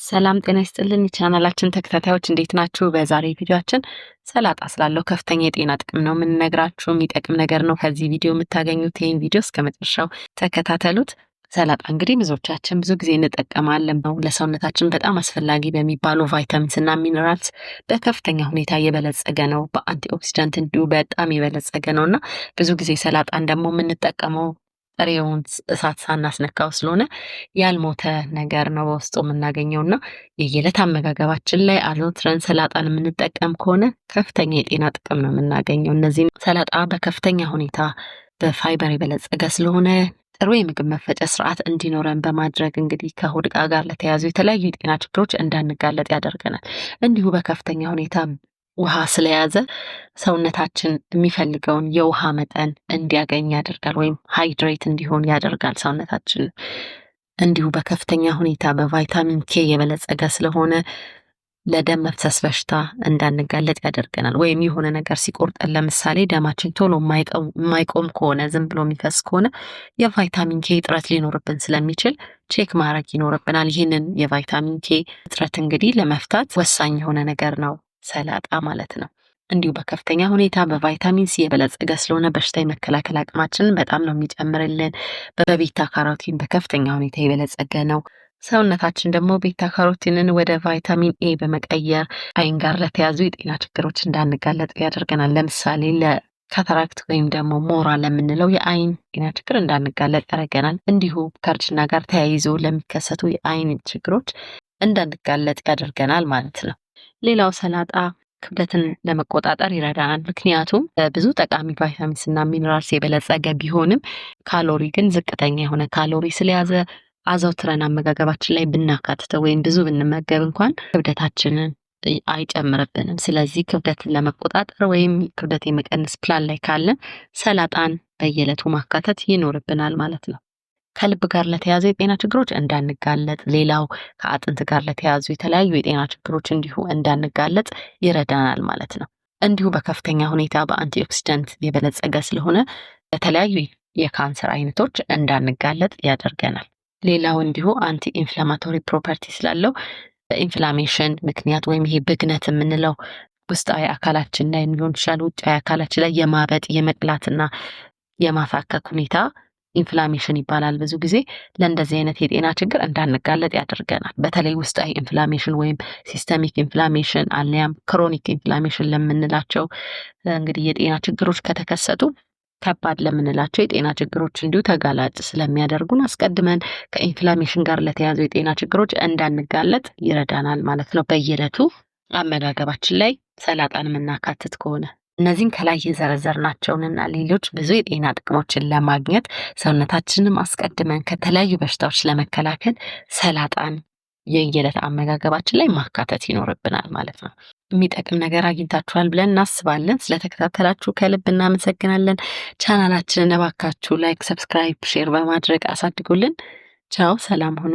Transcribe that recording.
ሰላም ጤና ይስጥልን የቻናላችን ተከታታዮች እንዴት ናችሁ? በዛሬ ቪዲዮአችን ሰላጣ ስላለው ከፍተኛ የጤና ጥቅም ነው የምንነግራችሁ። የሚጠቅም ነገር ነው ከዚህ ቪዲዮ የምታገኙት። ይህን ቪዲዮ እስከ መጨረሻው ተከታተሉት። ሰላጣ እንግዲህ ብዙዎቻችን ብዙ ጊዜ እንጠቀማለን ነው። ለሰውነታችን በጣም አስፈላጊ በሚባሉ ቫይታሚንስ እና ሚነራልስ በከፍተኛ ሁኔታ የበለጸገ ነው። በአንቲኦክሲዳንት እንዲሁ በጣም የበለጸገ ነው እና ብዙ ጊዜ ሰላጣን ደግሞ የምንጠቀመው ጥሬውን እሳት ሳናስነካው ስለሆነ ያልሞተ ነገር ነው በውስጡ የምናገኘው እና የየዕለት አመጋገባችን ላይ አዘውትረን ሰላጣን የምንጠቀም ከሆነ ከፍተኛ የጤና ጥቅም ነው የምናገኘው። እነዚህም ሰላጣ በከፍተኛ ሁኔታ በፋይበር የበለጸገ ስለሆነ ጥሩ የምግብ መፈጨት ስርዓት እንዲኖረን በማድረግ እንግዲህ ከሆድ ዕቃ ጋር ለተያዙ የተለያዩ የጤና ችግሮች እንዳንጋለጥ ያደርገናል። እንዲሁ በከፍተኛ ሁኔታ ውሃ ስለያዘ ሰውነታችን የሚፈልገውን የውሃ መጠን እንዲያገኝ ያደርጋል፣ ወይም ሃይድሬት እንዲሆን ያደርጋል ሰውነታችን። እንዲሁ በከፍተኛ ሁኔታ በቫይታሚን ኬ የበለጸገ ስለሆነ ለደም መፍሰስ በሽታ እንዳንጋለጥ ያደርገናል። ወይም የሆነ ነገር ሲቆርጠን ለምሳሌ ደማችን ቶሎ የማይቆም ከሆነ ዝም ብሎ የሚፈስ ከሆነ የቫይታሚን ኬ እጥረት ሊኖርብን ስለሚችል ቼክ ማድረግ ይኖርብናል። ይህንን የቫይታሚን ኬ እጥረት እንግዲህ ለመፍታት ወሳኝ የሆነ ነገር ነው ሰላጣ ማለት ነው። እንዲሁ በከፍተኛ ሁኔታ በቫይታሚን ሲ የበለጸገ ስለሆነ በሽታ የመከላከል አቅማችንን በጣም ነው የሚጨምርልን። በቤታ ካሮቲን በከፍተኛ ሁኔታ የበለጸገ ነው። ሰውነታችን ደግሞ ቤታ ካሮቲንን ወደ ቫይታሚን ኤ በመቀየር አይን ጋር ለተያዙ የጤና ችግሮች እንዳንጋለጥ ያደርገናል። ለምሳሌ ለካታራክት ወይም ደግሞ ሞራ ለምንለው የአይን ጤና ችግር እንዳንጋለጥ ያደርገናል። እንዲሁ ከእርጅና ጋር ተያይዞ ለሚከሰቱ የአይን ችግሮች እንዳንጋለጥ ያደርገናል ማለት ነው። ሌላው ሰላጣ ክብደትን ለመቆጣጠር ይረዳናል። ምክንያቱም ብዙ ጠቃሚ ቫይታሚንስ እና ሚነራልስ የበለጸገ ቢሆንም ካሎሪ ግን ዝቅተኛ የሆነ ካሎሪ ስለያዘ አዘውትረን አመጋገባችን ላይ ብናካትተው ወይም ብዙ ብንመገብ እንኳን ክብደታችንን አይጨምርብንም። ስለዚህ ክብደትን ለመቆጣጠር ወይም ክብደት የመቀነስ ፕላን ላይ ካለን ሰላጣን በየዕለቱ ማካተት ይኖርብናል ማለት ነው። ከልብ ጋር ለተያዙ የጤና ችግሮች እንዳንጋለጥ፣ ሌላው ከአጥንት ጋር ለተያዙ የተለያዩ የጤና ችግሮች እንዲሁ እንዳንጋለጥ ይረዳናል ማለት ነው። እንዲሁ በከፍተኛ ሁኔታ በአንቲኦክሲዳንት የበለጸገ ስለሆነ ለተለያዩ የካንሰር አይነቶች እንዳንጋለጥ ያደርገናል። ሌላው እንዲሁ አንቲ ኢንፍላማቶሪ ፕሮፐርቲ ስላለው በኢንፍላሜሽን ምክንያት ወይም ይሄ ብግነት የምንለው ውስጣዊ አካላችን ላይ ሊሆን ይችላል፣ ውጫዊ አካላችን ላይ የማበጥ የመቅላትና የማሳከክ ሁኔታ ኢንፍላሜሽን ይባላል። ብዙ ጊዜ ለእንደዚህ አይነት የጤና ችግር እንዳንጋለጥ ያደርገናል። በተለይ ውስጣዊ ኢንፍላሜሽን ወይም ሲስተሚክ ኢንፍላሜሽን አልያም ክሮኒክ ኢንፍላሜሽን ለምንላቸው እንግዲህ የጤና ችግሮች ከተከሰቱ ከባድ ለምንላቸው የጤና ችግሮች እንዲሁ ተጋላጭ ስለሚያደርጉን አስቀድመን ከኢንፍላሜሽን ጋር ለተያዙ የጤና ችግሮች እንዳንጋለጥ ይረዳናል ማለት ነው። በየዕለቱ አመጋገባችን ላይ ሰላጣን የምናካትት ከሆነ እነዚህን ከላይ የዘረዘርናቸውንና ሌሎች ብዙ የጤና ጥቅሞችን ለማግኘት ሰውነታችንም አስቀድመን ከተለያዩ በሽታዎች ለመከላከል ሰላጣን የየዕለት አመጋገባችን ላይ ማካተት ይኖርብናል ማለት ነው። የሚጠቅም ነገር አግኝታችኋል ብለን እናስባለን። ስለተከታተላችሁ ከልብ እናመሰግናለን። ቻናላችንን እባካችሁ ላይክ፣ ሰብስክራይብ፣ ሼር በማድረግ አሳድጉልን። ቻው፣ ሰላም ሁኑ።